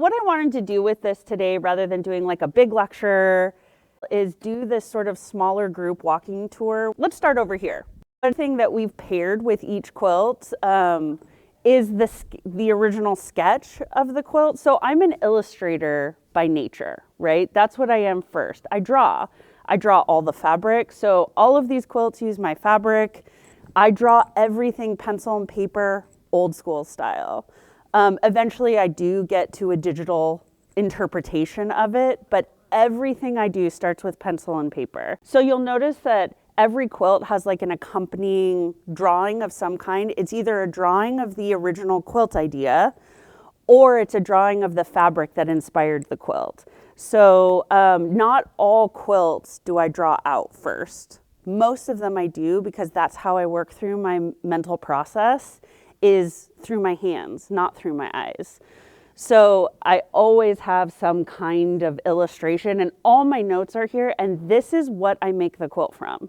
what I wanted to do with this today, rather than doing like a big lecture, is do this sort of smaller group walking tour. Let's start over here. One thing that we've paired with each quilt is the original sketch of the quilt. So I'm an illustrator by nature, right? That's what I am first. I draw all the fabric. So all of these quilts use my fabric. I draw everything pencil and paper, old school style. Eventually I do get to a digital interpretation of it, but everything I do starts with pencil and paper. So you'll notice that every quilt has like an accompanying drawing of some kind. It's either a drawing of the original quilt idea, or it's a drawing of the fabric that inspired the quilt. So not all quilts do I draw out first. Most of them I do, because that's how I work through my mental process, is through my hands, not through my eyes. So I always have some kind of illustration, and all my notes are here, and this is what I make the quilt from.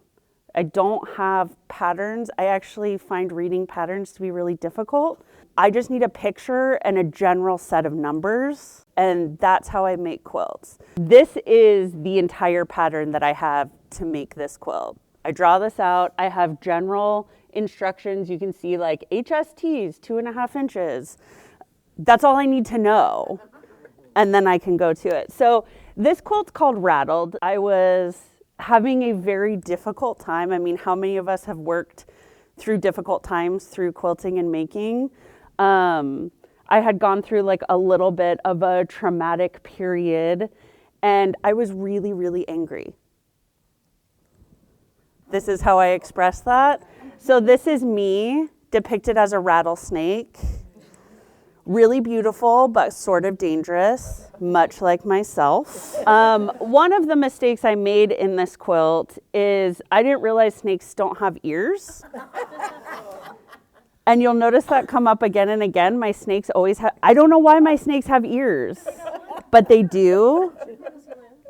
I don't have patterns. I actually find reading patterns to be really difficult. I just need a picture and a general set of numbers, and that's how I make quilts. This is the entire pattern that I have to make this quilt. I draw this out. I have general instructions. You can see like HSTs, 2.5 inches. That's all I need to know, and then I can go to it. So this quilt's called Rattled. I was having a very difficult time. I mean, how many of us have worked through difficult times through quilting and making? I had gone through like a little bit of a traumatic period, and I was really, really angry. This is how I express that. So this is me depicted as a rattlesnake. Really beautiful, but sort of dangerous, much like myself. One of the mistakes I made in this quilt is I didn't realize snakes don't have ears. And you'll notice that come up again and again. My snakes always have, I don't know why my snakes have ears, but they do.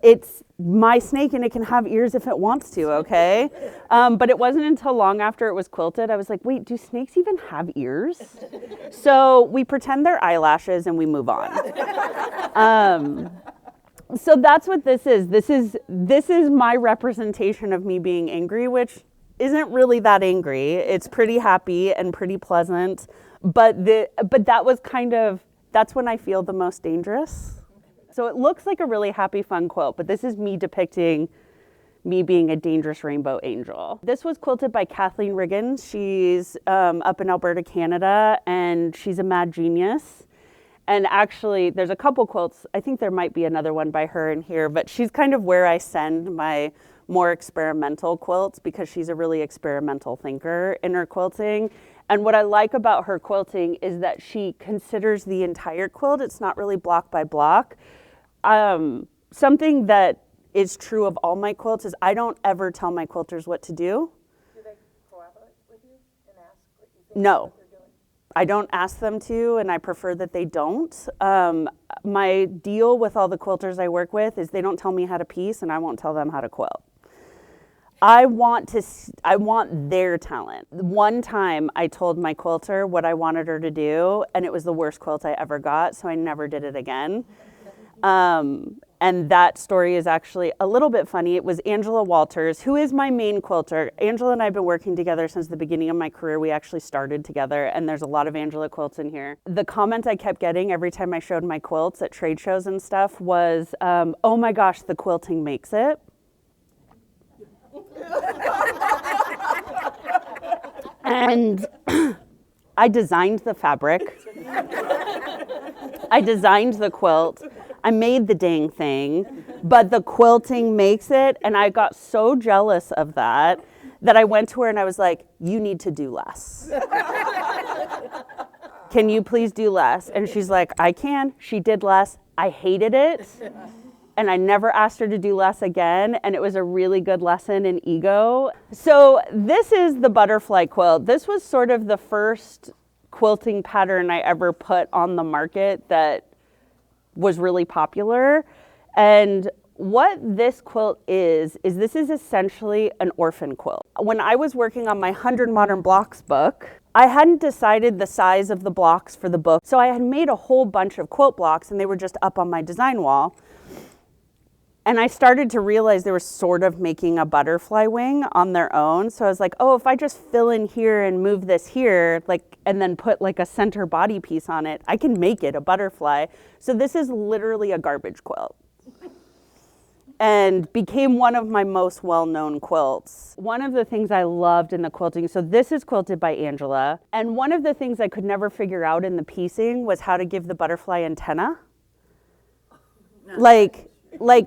It's my snake and it can have ears if it wants to, okay? But it wasn't until long after it was quilted, I was like, wait, do snakes even have ears? So we pretend they're eyelashes and we move on. So that's what this is. This is my representation of me being angry, which isn't really that angry. It's pretty happy and pretty pleasant, but that was that's when I feel the most dangerous. So it looks like a really happy, fun quilt, but this is me depicting me being a dangerous rainbow angel. This was quilted by Kathleen Riggins. She's up in Alberta, Canada, and she's a mad genius. And actually, there's a couple quilts. I think there might be another one by her in here, but she's kind of where I send my more experimental quilts, because she's a really experimental thinker in her quilting. And what I like about her quilting is that she considers the entire quilt. It's not really block by block. Something that is true of all my quilts is I don't ever tell my quilters what to do. Do they collaborate with you and ask what you think No. what they're doing? I don't ask them to, and I prefer that they don't. My deal with all the quilters I work with is they don't tell me how to piece, and I won't tell them how to quilt. I want their talent. One time I told my quilter what I wanted her to do, and it was the worst quilt I ever got, so I never did it again. And that story is actually a little bit funny. It was Angela Walters, who is my main quilter. Angela and I have been working together since the beginning of my career. We actually started together, and there's a lot of Angela quilts in here. The comment I kept getting every time I showed my quilts at trade shows and stuff was, oh my gosh, the quilting makes it. And I designed the fabric. I designed the quilt. I made the dang thing, but the quilting makes it. And I got so jealous of that I went to her and I was like, you need to do less. Can you please do less? And she's like, I can. She did less. I hated it. And I never asked her to do less again. And it was a really good lesson in ego. So this is the butterfly quilt. This was sort of the first quilting pattern I ever put on the market that was really popular. And what this quilt is this is essentially an orphan quilt. When I was working on my 100 Modern Blocks book, I hadn't decided the size of the blocks for the book. So I had made a whole bunch of quilt blocks and they were just up on my design wall. And I started to realize they were sort of making a butterfly wing on their own. So I was like, oh, if I just fill in here and move this here, like, and then put like a center body piece on it, I can make it a butterfly. So this is literally a garbage quilt. And became one of my most well-known quilts. One of the things I loved in the quilting, so this is quilted by Angela, and one of the things I could never figure out in the piecing was how to give the butterfly antenna. Like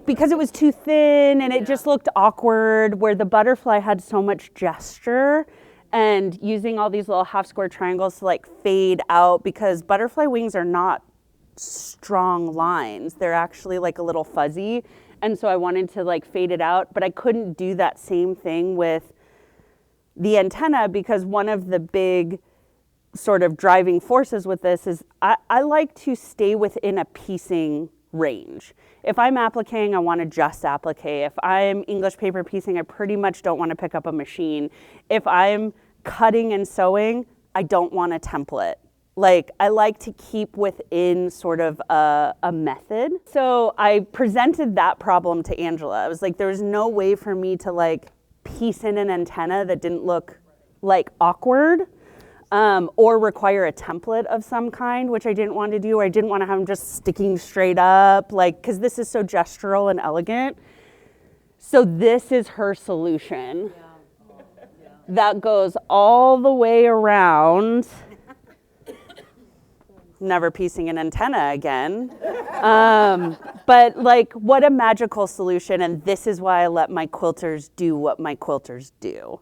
because it was too thin and it just looked awkward, where the butterfly had so much gesture, and using all these little half square triangles to like fade out, because butterfly wings are not strong lines. They're actually like a little fuzzy. And so I wanted to like fade it out, but I couldn't do that same thing with the antenna, because one of the big sort of driving forces with this is I like to stay within a piecing range. If I'm appliquing, I want to just applique. If I'm English paper piecing, I pretty much don't want to pick up a machine. If I'm cutting and sewing, I don't want a template. Like, I like to keep within sort of a method. So I presented that problem to Angela. I was like, there was no way for me to like piece in an antenna that didn't look like awkward, or require a template of some kind, which I didn't want to do. I didn't want to have them just sticking straight up, like, because this is so gestural and elegant. So this is her solution. That goes all the way around. Never piecing an antenna again. But like, what a magical solution. And this is why I let my quilters do what my quilters do.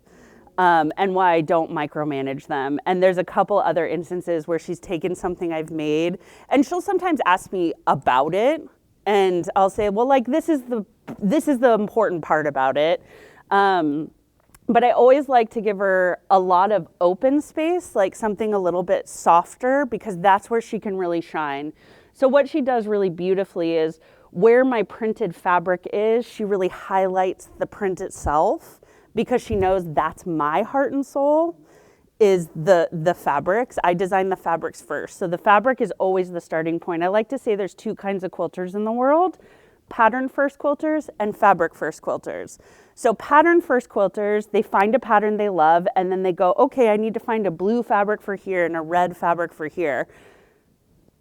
And why I don't micromanage them. And there's a couple other instances where she's taken something I've made and she'll sometimes ask me about it. And I'll say, well, like, this is the important part about it. But I always like to give her a lot of open space, like something a little bit softer, because that's where she can really shine. So what she does really beautifully is where my printed fabric is, she really highlights the print itself, because she knows that's my heart and soul is the fabrics. I design the fabrics first. So the fabric is always the starting point. I like to say there's two kinds of quilters in the world: pattern first quilters and fabric first quilters. So pattern first quilters, they find a pattern they love and then they go, okay, I need to find a blue fabric for here and a red fabric for here.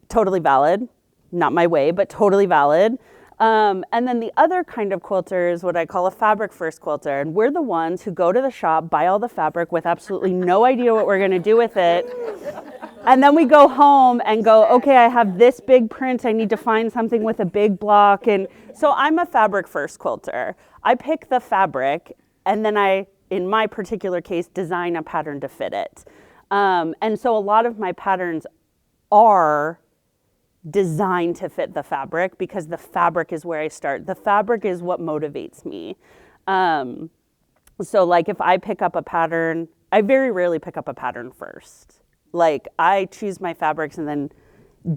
Totally valid. Not my way, but totally valid. And then the other kind of quilter is what I call a fabric first quilter. And we're the ones who go to the shop, buy all the fabric with absolutely no idea what we're gonna do with it. And then we go home and go, okay, I have this big print. I need to find something with a big block. And so I'm a fabric first quilter. I pick the fabric and then I, in my particular case, design a pattern to fit it. And so a lot of my patterns are designed to fit the fabric, because the fabric is where I start. The fabric is what motivates me. So like if I pick up a pattern, I very rarely pick up a pattern first. Like, I choose my fabrics and then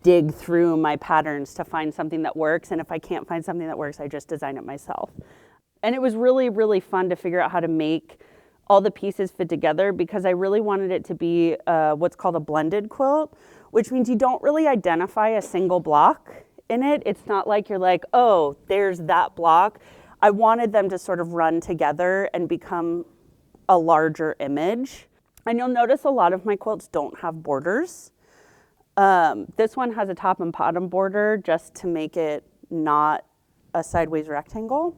dig through my patterns to find something that works. And if I can't find something that works, I just design it myself. And it was really, really fun to figure out how to make all the pieces fit together, because I really wanted it to be what's called a blended quilt, which means you don't really identify a single block in it. It's not like you're like, oh, there's that block. I wanted them to sort of run together and become a larger image. And you'll notice a lot of my quilts don't have borders. This one has a top and bottom border just to make it not a sideways rectangle.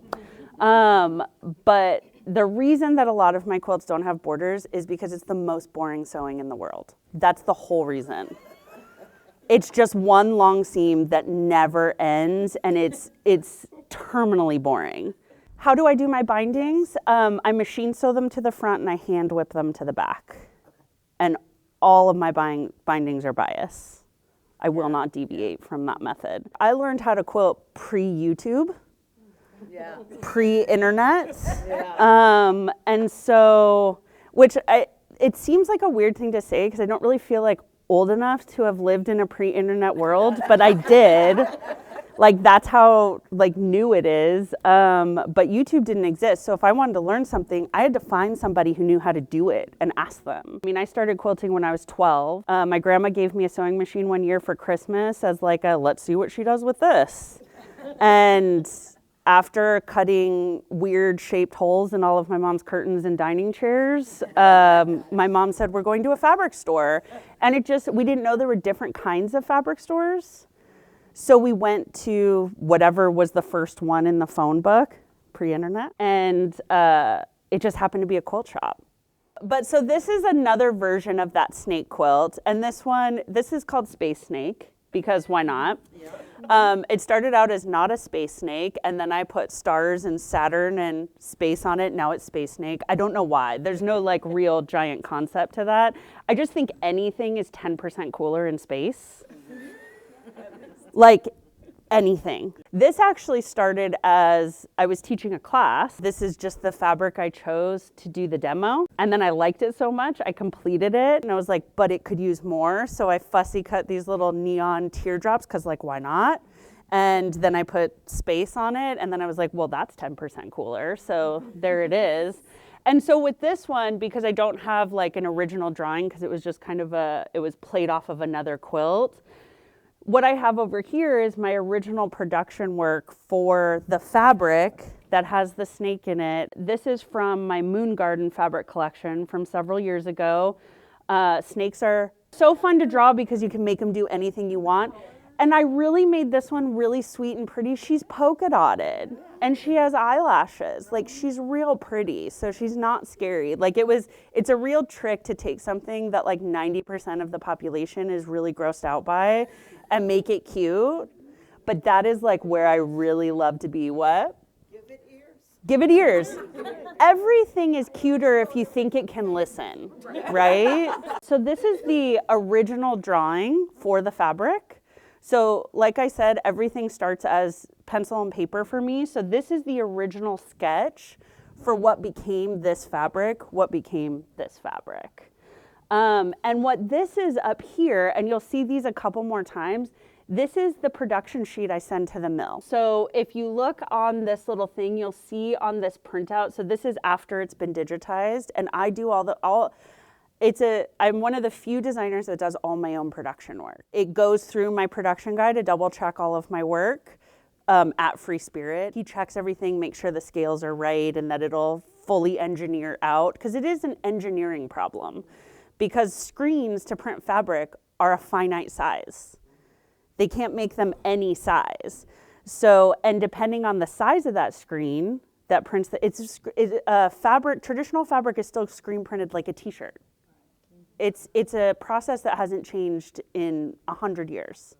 But the reason that a lot of my quilts don't have borders is because it's the most boring sewing in the world. That's the whole reason. It's just one long seam that never ends, and it's terminally boring. How do I do my bindings? I machine sew them to the front and I hand whip them to the back. And all of my bindings are bias. I will not deviate from that method. I learned how to quilt pre-YouTube, pre-internet. And so, it seems like a weird thing to say, because I don't really feel like old enough to have lived in a pre-internet world, but I did. Like that's how like new it is. But YouTube didn't exist. So if I wanted to learn something, I had to find somebody who knew how to do it and ask them. I mean, I started quilting when I was 12. My grandma gave me a sewing machine one year for Christmas as like a, let's see what she does with this. And after cutting weird shaped holes in all of my mom's curtains and dining chairs, my mom said, we're going to a fabric store. And we didn't know there were different kinds of fabric stores. So we went to whatever was the first one in the phone book, pre-internet, and it just happened to be a quilt shop. But so this is another version of that snake quilt. And this is called Space Snake, because why not? It started out as not a space snake, and then I put stars and Saturn and space on it. Now it's Space Snake. I don't know why. There's no like real giant concept to that. I just think anything is 10% cooler in space. Like anything. This actually started as I was teaching a class. This is just the fabric I chose to do the demo. And then I liked it so much, I completed it. And I was like, but it could use more. So I fussy cut these little neon teardrops because like, why not? And then I put space on it. And then I was like, well, that's 10% cooler. So there it is. And so with this one, because I don't have like an original drawing, because it was just kind of it was played off of another quilt. What I have over here is my original production work for the fabric that has the snake in it. This is from my Moon Garden fabric collection from several years ago. Snakes are so fun to draw because you can make them do anything you want. And I really made this one really sweet and pretty. She's polka dotted and she has eyelashes. Like she's real pretty, so she's not scary. Like it's a real trick to take something that like 90% of the population is really grossed out by and make it cute. But that is like where I really love to be. What? Give it ears. Give it ears. Everything is cuter if you think it can listen, right? So this is the original drawing for the fabric. So like I said, everything starts as pencil and paper for me. So this is the original sketch for what became this fabric, And what this is up here, and you'll see these a couple more times, this is the production sheet I send to the mill. So if you look on this little thing, you'll see on this printout, so this is after it's been digitized, and I do I'm one of the few designers that does all my own production work. It goes through my production guide to double check all of my work at Free Spirit. He checks everything, makes sure the scales are right and that it'll fully engineer out, because it is an engineering problem. Because screens to print fabric are a finite size. They can't make them any size. So, and depending on the size of that screen that prints, traditional fabric is still screen printed like a t-shirt. It's a process that hasn't changed in 100 years.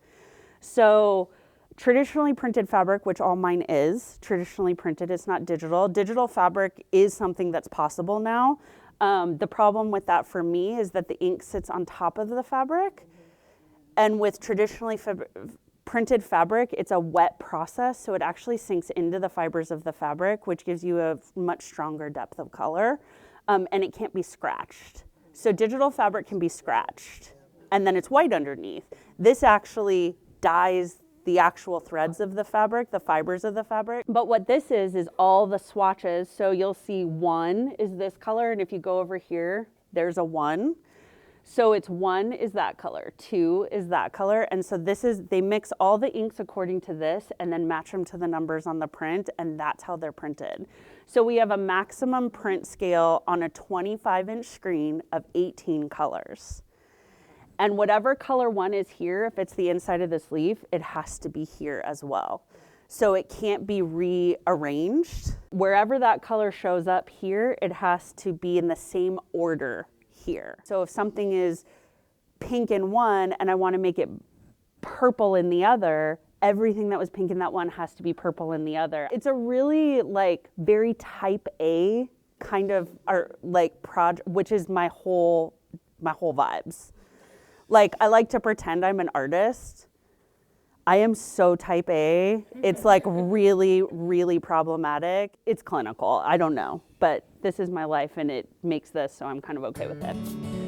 So traditionally printed fabric, which all mine is traditionally printed, it's not digital. Digital fabric is something that's possible now. The problem with that for me is that the ink sits on top of the fabric. And with traditionally printed fabric, it's a wet process, so it actually sinks into the fibers of the fabric, which gives you a much stronger depth of color, and it can't be scratched. So digital fabric can be scratched, and then it's white underneath. This actually dyes the actual threads of the fabric, the fibers of the fabric. But what this is all the swatches. So you'll see 1 is this color, and if you go over here, there's a 1. So it's 1 is that color, 2 is that color, and so they mix all the inks according to this and then match them to the numbers on the print, and that's how they're printed. So we have a maximum print scale on a 25-inch screen of 18 colors. And whatever color 1 is here, if it's the inside of this leaf, it has to be here as well. So it can't be rearranged. Wherever that color shows up here, it has to be in the same order here. So if something is pink in one and I want to make it purple in the other, everything that was pink in that one has to be purple in the other. It's a really like very type A kind of art, like project, which is my whole vibes. Like I like to pretend I'm an artist. I am so type A. It's like really, really problematic. It's clinical. I don't know, but this is my life and it makes this, so I'm kind of okay with it.